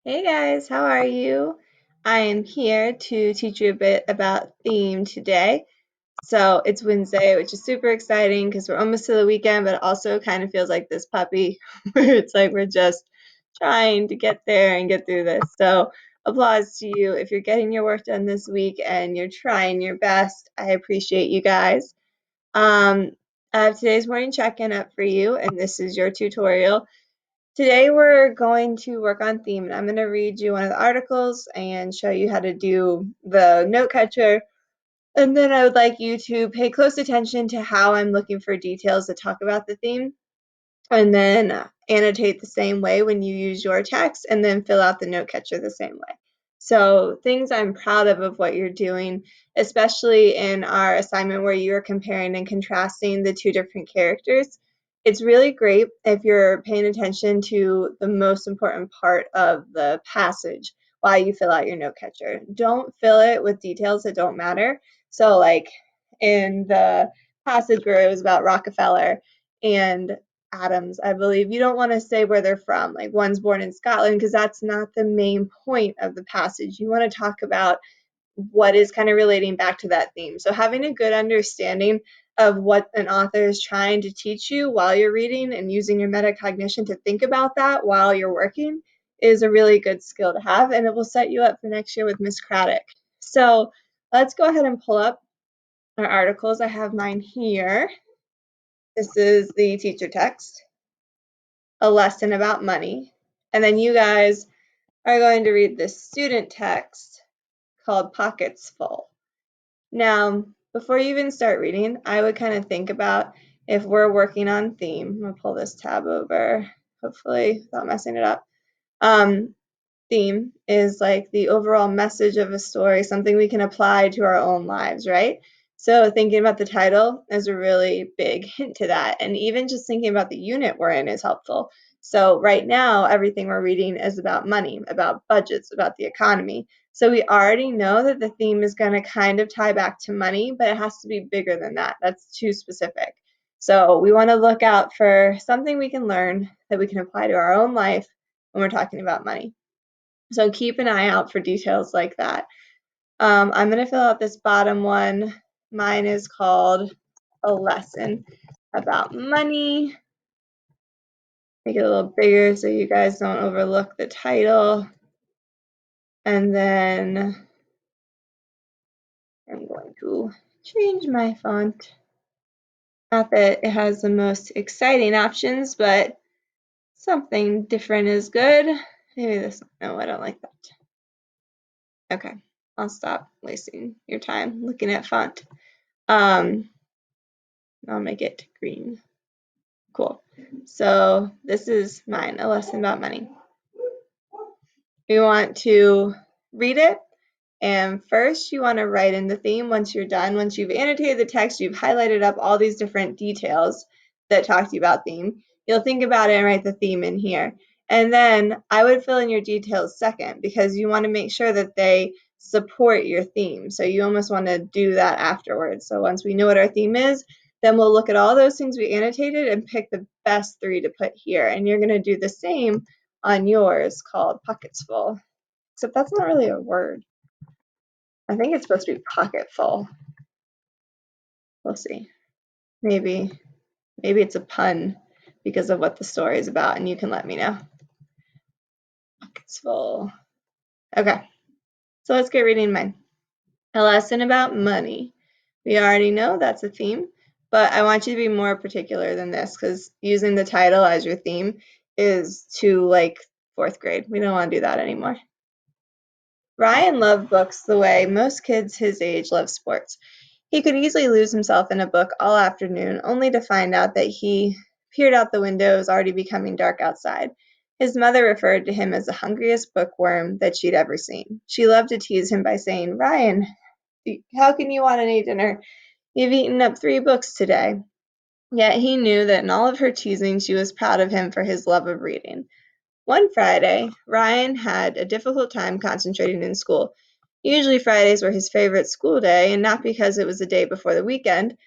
Hey guys, how are you? I am here to teach you a bit about theme today. So it's Wednesday, which is super exciting because we're almost to the weekend, but it also kind of feels like this puppy where it's like we're just trying to get there and get through this. So applause to you if you're getting your work done this week and you're trying your best. I appreciate you guys. Um, I have today's morning check-in up for you, and this is your tutorial. Today we're going to work on theme, and I'm going to read you one of the articles and show you how to do the note catcher. And then I would like you to pay close attention to how I'm looking for details to talk about the theme, and then annotate the same way when you use your text, and then fill out the note catcher the same way. So things I'm proud of what you're doing, especially in our assignment where you're comparing and contrasting the two different characters. It's really great if you're paying attention to the most important part of the passage while you fill out your note catcher. Don't fill it with details that don't matter. So like in the passage where it was about Rockefeller and Adams, I believe. You don't want to say where they're from, like one's born in Scotland, because that's not the main point of the passage. You want to talk about what is kind of relating back to that theme. So having a good understanding of what an author is trying to teach you while you're reading and using your metacognition to think about that while you're working is a really good skill to have, and it will set you up for next year with Miss Craddock. So let's go ahead and pull up our articles. I have mine here. This is the teacher text, a lesson about money. And then you guys are going to read this student text called Pockets Full. Now, before you even start reading, I would kind of think about if we're working on theme. I'm going to pull this tab over, hopefully without messing it up. Theme is like the overall message of a story, something we can apply to our own lives, right? So thinking about the title is a really big hint to that. And even just thinking about the unit we're in is helpful. So right now, everything we're reading is about money, about budgets, about the economy. So we already know that the theme is going to kind of tie back to money, but it has to be bigger than that. That's too specific. So we want to look out for something we can learn that we can apply to our own life when we're talking about money. So keep an eye out for details like that. I'm going to fill out this bottom one. Mine is called A Lesson About Money. Make it a little bigger so you guys don't overlook the title. And then I'm going to change my font. Not that it has the most exciting options, but something different is good. Maybe this one. No, I don't like that. Okay, I'll stop wasting your time looking at font. I'll make it green. Cool. So this is mine, A Lesson About Money. We want to read it, and first you want to write in the theme once you're done. Once you've annotated the text, you've highlighted up all these different details that talk to you about theme. You'll think about it and write the theme in here. And then I would fill in your details second because you want to make sure that they support your theme. So you almost want to do that afterwards. So once we know what our theme is, then we'll look at all those things we annotated and pick the best three to put here. And you're going to do the same on yours called Pockets Full. Except that's not really a word. I think it's supposed to be pocket full. We'll see. Maybe it's a pun because of what the story is about, and you can let me know. Pockets full. Okay, so let's get reading mine. A lesson about money. We already know that's a theme, but I want you to be more particular than this because using the title as your theme is too like fourth grade. We don't want to do that anymore. Ryan loved books the way most kids his age love sports. He could easily lose himself in a book all afternoon, only to find out that he peered out the window. It was already becoming dark outside. His mother referred to him as the hungriest bookworm that she'd ever seen. She loved to tease him by saying, "Ryan, how can you want any dinner? You've eaten up 3 books today." Yet he knew that in all of her teasing, she was proud of him for his love of reading. One Friday, Ryan had a difficult time concentrating in school. Usually Fridays were his favorite school day, and not because it was the day before the weekend,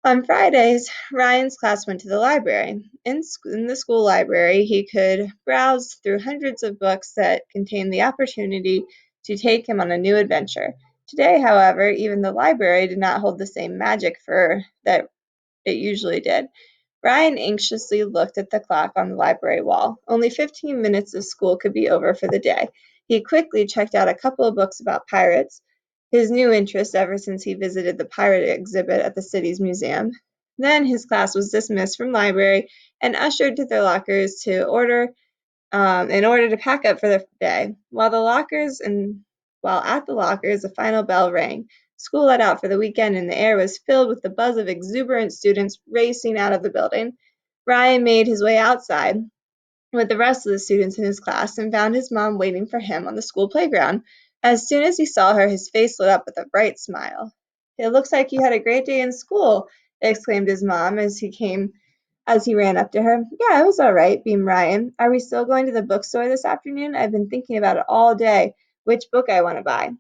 On Fridays, Ryan's class went to the library. In the school library, he could browse through hundreds of books that contained the opportunity to take him on a new adventure. Today, however, even the library did not hold the same magic for that it usually did. Ryan anxiously looked at the clock on the library wall. Only 15 minutes of school could be over for the day. He quickly checked out a couple of books about pirates, his new interest ever since he visited the pirate exhibit at the city's museum. Then his class was dismissed from library and ushered to their lockers in order to pack up for the day. While at the lockers, the final bell rang. School let out for the weekend, and the air was filled with the buzz of exuberant students racing out of the building. Ryan made his way outside with the rest of the students in his class and found his mom waiting for him on the school playground. As soon as he saw her, his face lit up with a bright smile. "It looks like you had a great day in school," exclaimed his mom as he ran up to her. "Yeah, it was all right," beamed Ryan. "Are we still going to the bookstore this afternoon? I've been thinking about it all day, which book I want to buy."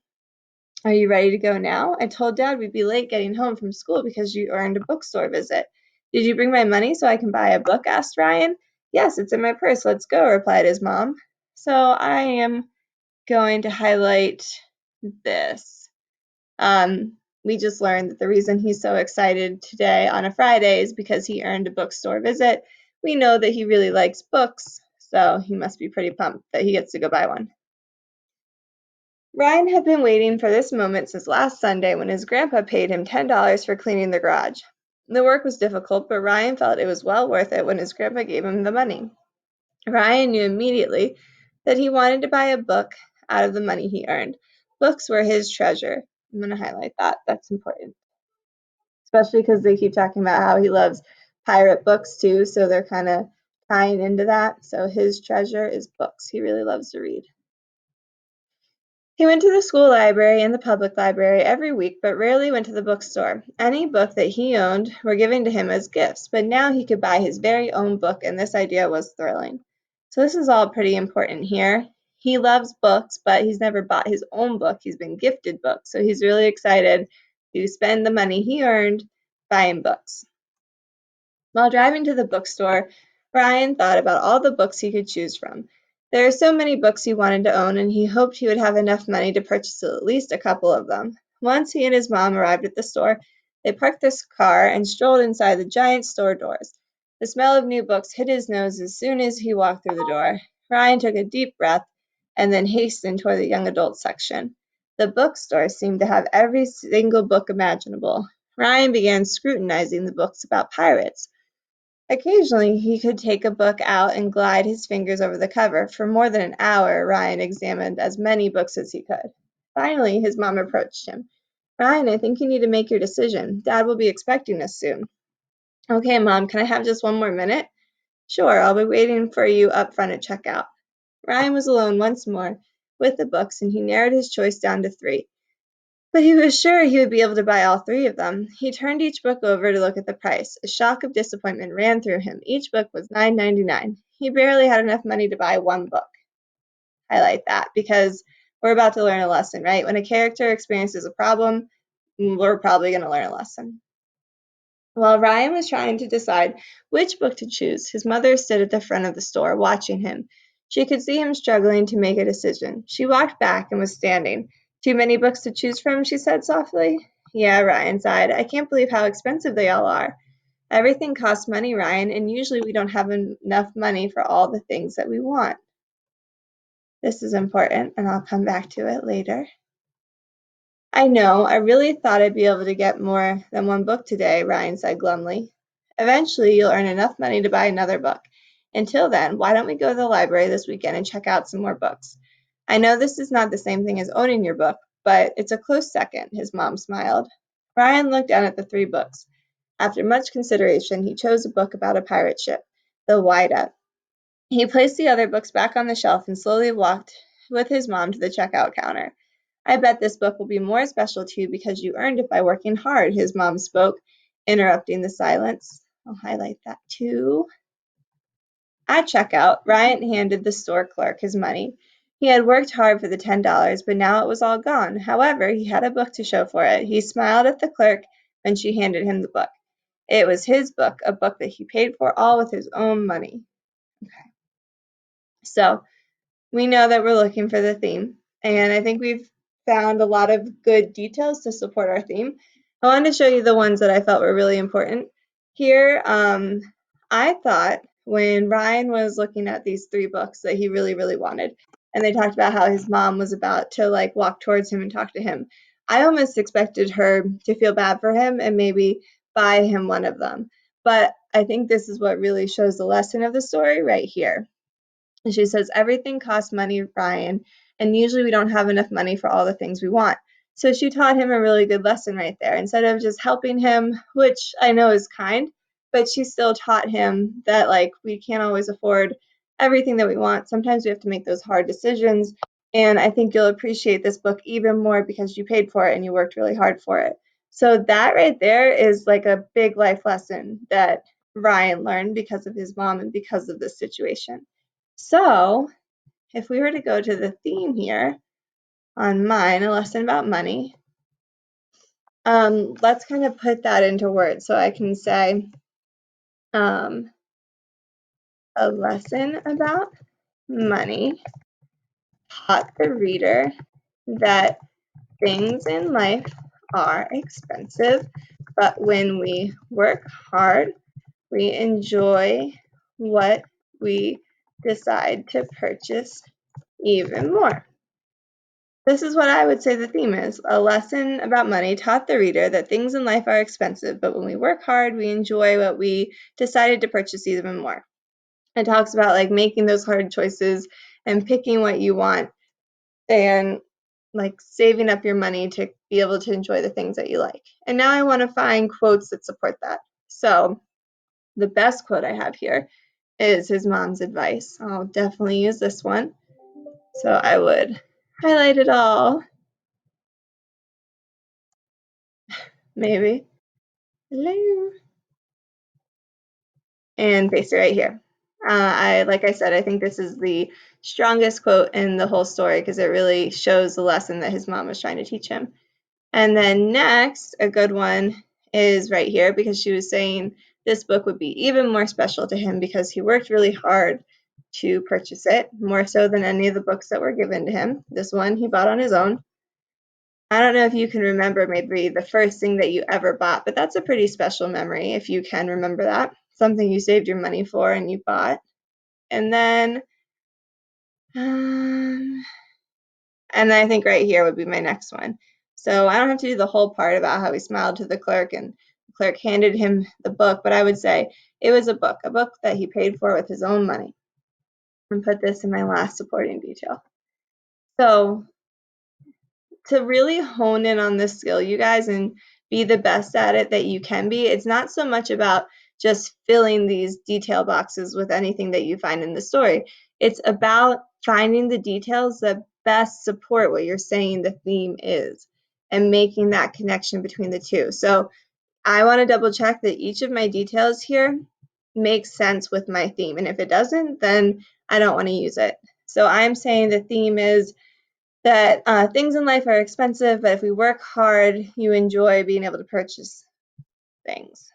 "Are you ready to go now? I told Dad we'd be late getting home from school because you earned a bookstore visit." "Did you bring my money so I can buy a book?" asked Ryan. "Yes, it's in my purse. Let's go," replied his mom. So I am going to highlight this. We just learned that the reason he's so excited today on a Friday is because he earned a bookstore visit. We know that he really likes books, so he must be pretty pumped that he gets to go buy one. Ryan had been waiting for this moment since last Sunday when his grandpa paid him $10 for cleaning the garage. The work was difficult, but Ryan felt it was well worth it when his grandpa gave him the money. Ryan knew immediately that he wanted to buy a book out of the money he earned. Books were his treasure. I'm going to highlight that. That's important, especially because they keep talking about how he loves pirate books too, so they're kind of tying into that. So his treasure is books. He really loves to read. He went to the school library and the public library every week, but rarely went to the bookstore. Any book that he owned were given to him as gifts, but now he could buy his very own book, and this idea was thrilling. So this is all pretty important here. He loves books, but he's never bought his own book. He's been gifted books, so he's really excited to spend the money he earned buying books. While driving to the bookstore, Ryan thought about all the books he could choose from. There are so many books he wanted to own, and he hoped he would have enough money to purchase at least a couple of them. Once he and his mom arrived at the store, they parked their car and strolled inside the giant store doors. The smell of new books hit his nose as soon as he walked through the door. Ryan took a deep breath and then hastened toward the young adult section. The bookstore seemed to have every single book imaginable. Ryan began scrutinizing the books about pirates. Occasionally he could take a book out and glide his fingers over the cover. For more than an hour Ryan examined as many books as he could. Finally his mom approached him. "Ryan, I think you need to make your decision. Dad will be expecting us soon." "Okay, Mom, can I have just one more minute?" "Sure, I'll be waiting for you up front at checkout." Ryan was alone once more with the books, and he narrowed his choice down to 3. But he was sure he would be able to buy all 3 of them. He turned each book over to look at the price. A shock of disappointment ran through him. Each book was $9.99. He barely had enough money to buy one book. Highlight that because we're about to learn a lesson, right? When a character experiences a problem, we're probably going to learn a lesson. While Ryan was trying to decide which book to choose, his mother stood at the front of the store watching him. She could see him struggling to make a decision. She walked back and was standing. "Too many books to choose from?" she said softly. "Yeah," Ryan sighed. "I can't believe how expensive they all are." "Everything costs money, Ryan, and usually we don't have enough money for all the things that we want." This is important, and I'll come back to it later. "I know. I really thought I'd be able to get more than one book today," Ryan said glumly. "Eventually you'll earn enough money to buy another book. Until then, why don't we go to the library this weekend and check out some more books?" "I know this is not the same thing as owning your book, but it's a close second," his mom smiled. Ryan looked down at the 3 books. After much consideration, he chose a book about a pirate ship, The Whydah. He placed the other books back on the shelf and slowly walked with his mom to the checkout counter. "I bet this book will be more special to you because you earned it by working hard," his mom spoke, interrupting the silence. I'll highlight that too. At checkout, Ryan handed the store clerk his money. He had worked hard for the $10, but now it was all gone. However, he had a book to show for it. He smiled at the clerk when she handed him the book. It was his book, a book that he paid for all with his own money. Okay. So we know that we're looking for the theme, and I think we've found a lot of good details to support our theme. I wanted to show you the ones that I felt were really important. Here, I thought when Ryan was looking at these 3 books that he really, really wanted, and they talked about how his mom was about to like walk towards him and talk to him, I almost expected her to feel bad for him and maybe buy him one of them. But I think this is what really shows the lesson of the story right here. And she says, everything costs money, Ryan, and usually we don't have enough money for all the things we want. So she taught him a really good lesson right there. Instead of just helping him, which I know is kind, but she still taught him that like we can't always afford everything that we want. Sometimes we have to make those hard decisions. And I think you'll appreciate this book even more because you paid for it and you worked really hard for it. So that right there is like a big life lesson that Ryan learned because of his mom and because of this situation. So if we were to go to the theme here on mine, a lesson about money, let's kind of put that into words. So I can say a lesson about money taught the reader that things in life are expensive, but when we work hard, we enjoy what we decide to purchase even more. This is what I would say the theme is. A lesson about money taught the reader that things in life are expensive, but when we work hard, we enjoy what we decided to purchase even more. It talks about like making those hard choices and picking what you want and like saving up your money to be able to enjoy the things that you like. And now I want to find quotes that support that. So the best quote I have here is his mom's advice. I'll definitely use this one. So I would highlight it all, maybe. Hello. And paste it right here. Like I said, I think this is the strongest quote in the whole story because it really shows the lesson that his mom was trying to teach him. And then next, a good one is right here because she was saying this book would be even more special to him because he worked really hard to purchase it, more so than any of the books that were given to him. This one he bought on his own. I don't know if you can remember maybe the first thing that you ever bought, but that's a pretty special memory if you can remember that. Something you saved your money for and you bought. And then, and I think right here would be my next one. So I don't have to do the whole part about how he smiled to the clerk and the clerk handed him the book, but I would say it was a book that he paid for with his own money. And put this in my last supporting detail. So to really hone in on this skill, you guys, and be the best at it that you can be, it's not so much about just filling these detail boxes with anything that you find in the story. It's about finding the details that best support what you're saying the theme is and making that connection between the two. So I want to double check that each of my details here makes sense with my theme. And if it doesn't, then I don't want to use it. So I'm saying the theme is that things in life are expensive, but if we work hard, you enjoy being able to purchase things.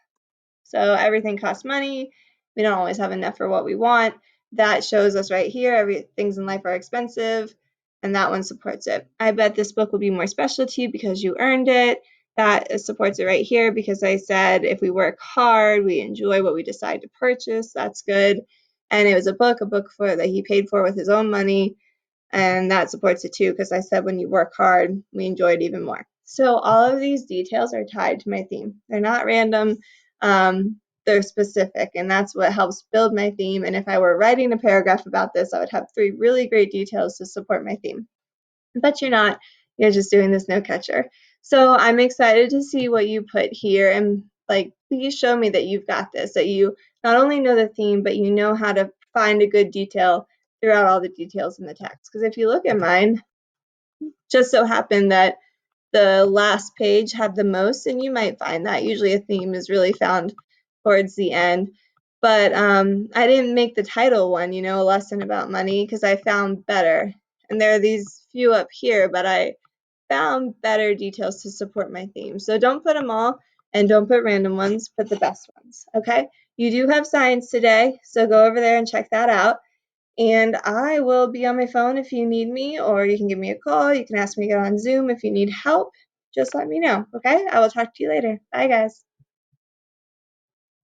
So everything costs money. We don't always have enough for what we want. That shows us right here, things in life are expensive, and that one supports it. I bet this book will be more special to you because you earned it. That supports it right here because I said if we work hard, we enjoy what we decide to purchase. That's good. And it was a book for that he paid for with his own money. And that supports it too because I said when you work hard, we enjoy it even more. So all of these details are tied to my theme. They're not random. They're specific, and that's what helps build my theme. And if I were writing a paragraph about this, I would have 3 really great details to support my theme. But you're not. You're just doing this no catcher. So I'm excited to see what you put here, and like please show me that you've got this, that you not only know the theme, but you know how to find a good detail throughout all the details in the text. Because if you look at mine, just so happened that the last page had the most, and you might find that usually a theme is really found towards the end. But I didn't make the title one, you know, a lesson about money, because I found better. And there are these few up here, but I found better details to support my theme. So don't put them all. And don't put random ones, put the best ones, okay? You do have science today, so go over there and check that out. And I will be on my phone if you need me, or you can give me a call. You can ask me to get on Zoom if you need help. Just let me know, okay? I will talk to you later. Bye, guys.